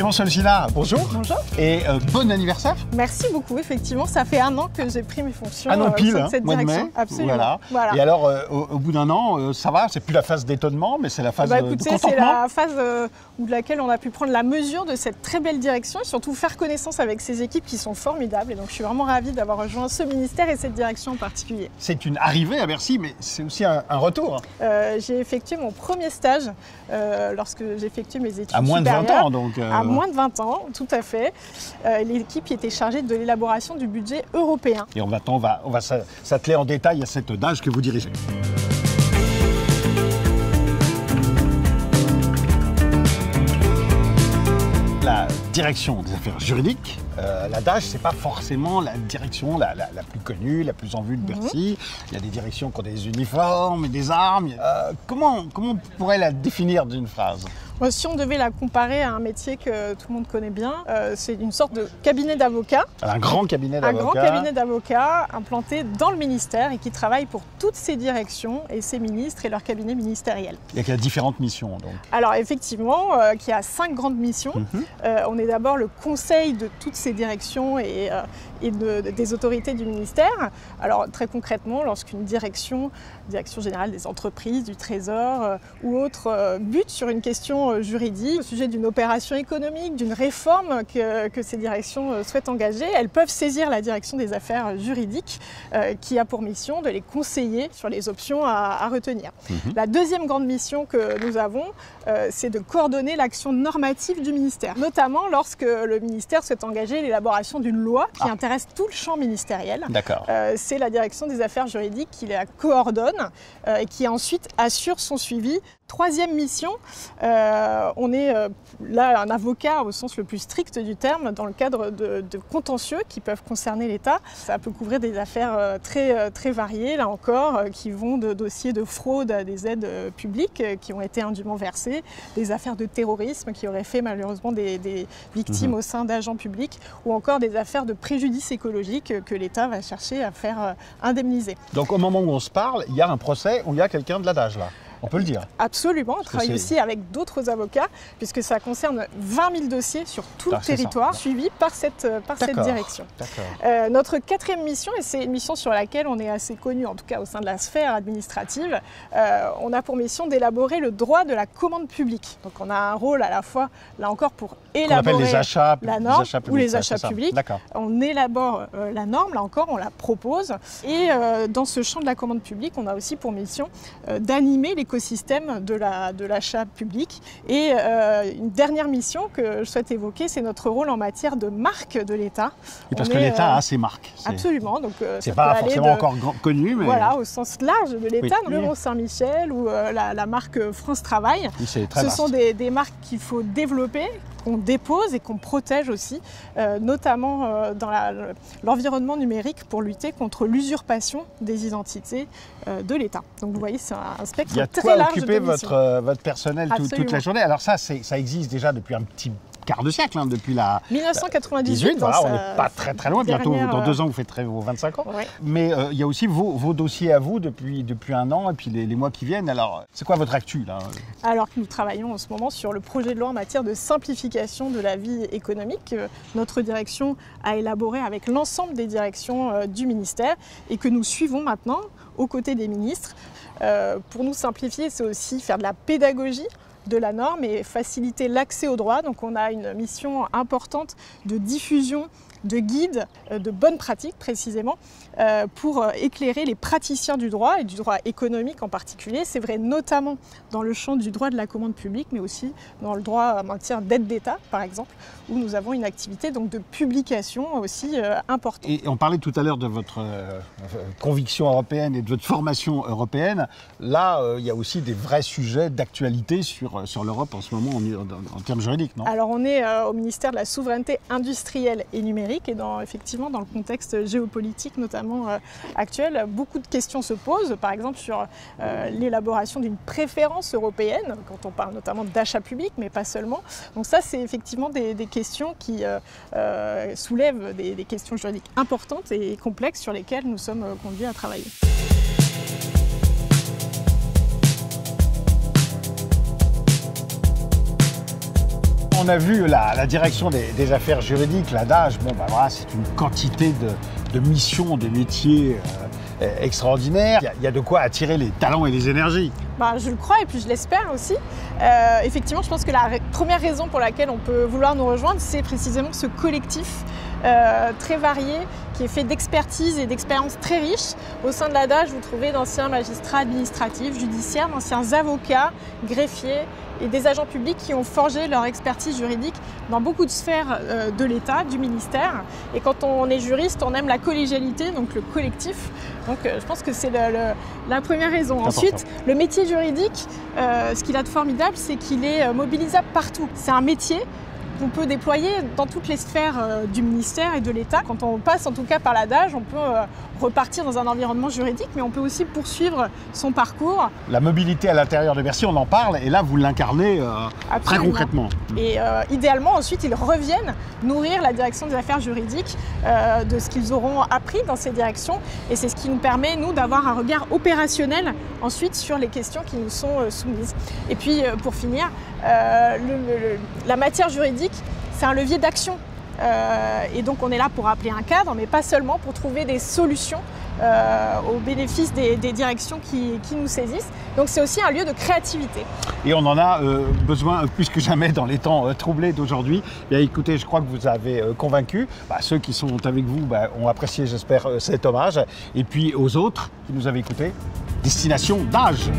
Clémence Olgina, bonjour. Bonjour. Et bon anniversaire. Merci beaucoup, effectivement, ça fait 1 an que j'ai pris mes fonctions. Un an pile, de cette mois de direction. mai. Absolument. Voilà. Et alors, au bout d'un an, ça va, c'est plus la phase d'étonnement, mais c'est la phase de contentement. C'est la phase de laquelle on a pu prendre la mesure de cette très belle direction et surtout faire connaissance avec ces équipes qui sont formidables. Et donc, je suis vraiment ravie d'avoir rejoint ce ministère et cette direction en particulier. C'est une arrivée à Bercy, mais c'est aussi un retour. J'ai effectué mon premier stage lorsque j'ai effectué mes études supérieures. À moins de 20 ans, donc. À moins de 20 ans, tout à fait. L'équipe était chargée de l'élaboration du budget européen. Et on va s'atteler en détail à cette DAGE que vous dirigez. La direction des affaires juridiques, la DAGE, c'est pas forcément la direction la plus connue, la plus en vue de Bercy. Il y a des directions qui ont des uniformes et des armes. Comment on pourrait la définir d'une phrase ? Si on devait la comparer à un métier que tout le monde connaît bien, c'est une sorte de cabinet d'avocats. Un grand cabinet d'avocats. Un grand cabinet d'avocats implanté dans le ministère et qui travaille pour toutes ces directions et ces ministres et leurs cabinets ministériels. Il y a différentes missions donc. Alors effectivement, il y a 5 grandes missions. On est d'abord le conseil de toutes ces directions et des autorités du ministère. Alors très concrètement, lorsqu'une direction générale des entreprises, du Trésor ou autre bute sur une question juridique, au sujet d'une opération économique, d'une réforme que ces directions souhaitent engager, elles peuvent saisir la direction des affaires juridiques qui a pour mission de les conseiller sur les options à retenir. La deuxième grande mission que nous avons, c'est de coordonner l'action normative du ministère, notamment lorsque le ministère souhaite engager l'élaboration d'une loi qui intéresse tout le champ ministériel. D'accord. C'est la direction des affaires juridiques qui la coordonne et qui ensuite assure son suivi. Troisième mission, on est là un avocat au sens le plus strict du terme dans le cadre de contentieux qui peuvent concerner l'État. Ça peut couvrir des affaires très variées, là encore, qui vont de dossiers de fraude à des aides publiques qui ont été indûment versées, des affaires de terrorisme qui auraient fait malheureusement des victimes au sein d'agents publics, ou encore des affaires de préjudice écologique que l'État va chercher à faire indemniser. Donc au moment où on se parle, il y a un procès où il y a quelqu'un de la DAGE là. On peut le dire. Absolument, on travaille aussi avec d'autres avocats, puisque ça concerne 20 000 dossiers sur tout le territoire, suivis par cette direction. Notre 4e mission, et c'est une mission sur laquelle on est assez connu, en tout cas au sein de la sphère administrative, on a pour mission d'élaborer le droit de la commande publique. Donc on a un rôle à la fois, là encore, pour élaborer la norme ou les achats publics. On élabore la norme, là encore, on la propose. Et dans ce champ de la commande publique, on a aussi pour mission d'animer l'écosystème de l'achat public. Et une dernière mission que je souhaite évoquer, c'est notre rôle en matière de marque de l'État. Oui, parce que l'État a ses marques. Absolument. Donc, c'est pas forcément encore connu, mais... Voilà, au sens large de l'État, le Mont-Saint-Michel ou la marque France Travail. Oui, ce sont des marques qu'il faut développer, qu'on dépose et qu'on protège aussi, notamment dans l'environnement numérique pour lutter contre l'usurpation des identités de l'État. Donc vous voyez, c'est un spectre très large de missions. Il y a de quoi occuper votre personnel toute la journée. Alors ça existe déjà depuis un petit quart de siècle, depuis la 1998. Voilà, on n'est pas très loin, bientôt dans 2 ans vous fêterez vos 25 ans. Ouais. Mais il y a aussi vos dossiers à vous depuis 1 an et puis les mois qui viennent. Alors c'est quoi votre actu là ? Alors que nous travaillons en ce moment sur le projet de loi en matière de simplification de la vie économique, notre direction a élaboré avec l'ensemble des directions du ministère et que nous suivons maintenant aux côtés des ministres. Pour nous simplifier, c'est aussi faire de la pédagogie de la norme et faciliter l'accès au droit. Donc on a une mission importante de diffusion de guides, de bonnes pratiques précisément, pour éclairer les praticiens du droit et du droit économique en particulier. C'est vrai notamment dans le champ du droit de la commande publique, mais aussi dans le droit en matière d'aide d'État, par exemple, où nous avons une activité donc, de publication aussi importante. Et on parlait tout à l'heure de votre conviction européenne et de votre formation européenne. Là, il y a aussi des vrais sujets d'actualité sur l'Europe en ce moment en termes juridiques, non ? Alors on est au ministère de la souveraineté industrielle et numérique et effectivement dans le contexte géopolitique notamment actuel, beaucoup de questions se posent, par exemple sur l'élaboration d'une préférence européenne, quand on parle notamment d'achat public, mais pas seulement. Donc ça, c'est effectivement des questions qui soulèvent des questions juridiques importantes et complexes sur lesquelles nous sommes conduits à travailler. En on a vu la direction des affaires juridiques, la DAGE, bon, bah, voilà, c'est une quantité de missions, de métiers extraordinaires. Il y a de quoi attirer les talents et les énergies. Bah, je le crois et puis je l'espère aussi. Effectivement, je pense que la première raison pour laquelle on peut vouloir nous rejoindre, c'est précisément ce collectif très varié, qui est fait d'expertise et d'expériences très riches. Au sein de la DAGE, vous trouvez d'anciens magistrats administratifs, judiciaires, d'anciens avocats, greffiers et des agents publics qui ont forgé leur expertise juridique dans beaucoup de sphères de l'État, du ministère. Et quand on est juriste, on aime la collégialité, donc le collectif. Donc je pense que c'est la première raison. Ensuite, le métier juridique, ce qu'il a de formidable, c'est qu'il est mobilisable partout. C'est un métier qu'on peut déployer dans toutes les sphères du ministère et de l'État. Quand on passe en tout cas par la DAGE, on peut repartir dans un environnement juridique, mais on peut aussi poursuivre son parcours. La mobilité à l'intérieur de Bercy, on en parle, et là vous l'incarnez très concrètement. Et idéalement, ensuite, ils reviennent nourrir la direction des affaires juridiques de ce qu'ils auront appris dans ces directions. Et c'est ce qui nous permet, nous, d'avoir un regard opérationnel ensuite sur les questions qui nous sont soumises. Et puis, pour finir, la matière juridique, c'est un levier d'action. Et donc on est là pour appeler un cadre, mais pas seulement pour trouver des solutions au bénéfice des directions qui nous saisissent. Donc c'est aussi un lieu de créativité. Et on en a besoin plus que jamais dans les temps troublés d'aujourd'hui. Bien écoutez, je crois que vous avez convaincu. Ceux qui sont avec vous ont apprécié, j'espère, cet hommage. Et puis aux autres qui nous avaient écoutés, destination DAGE.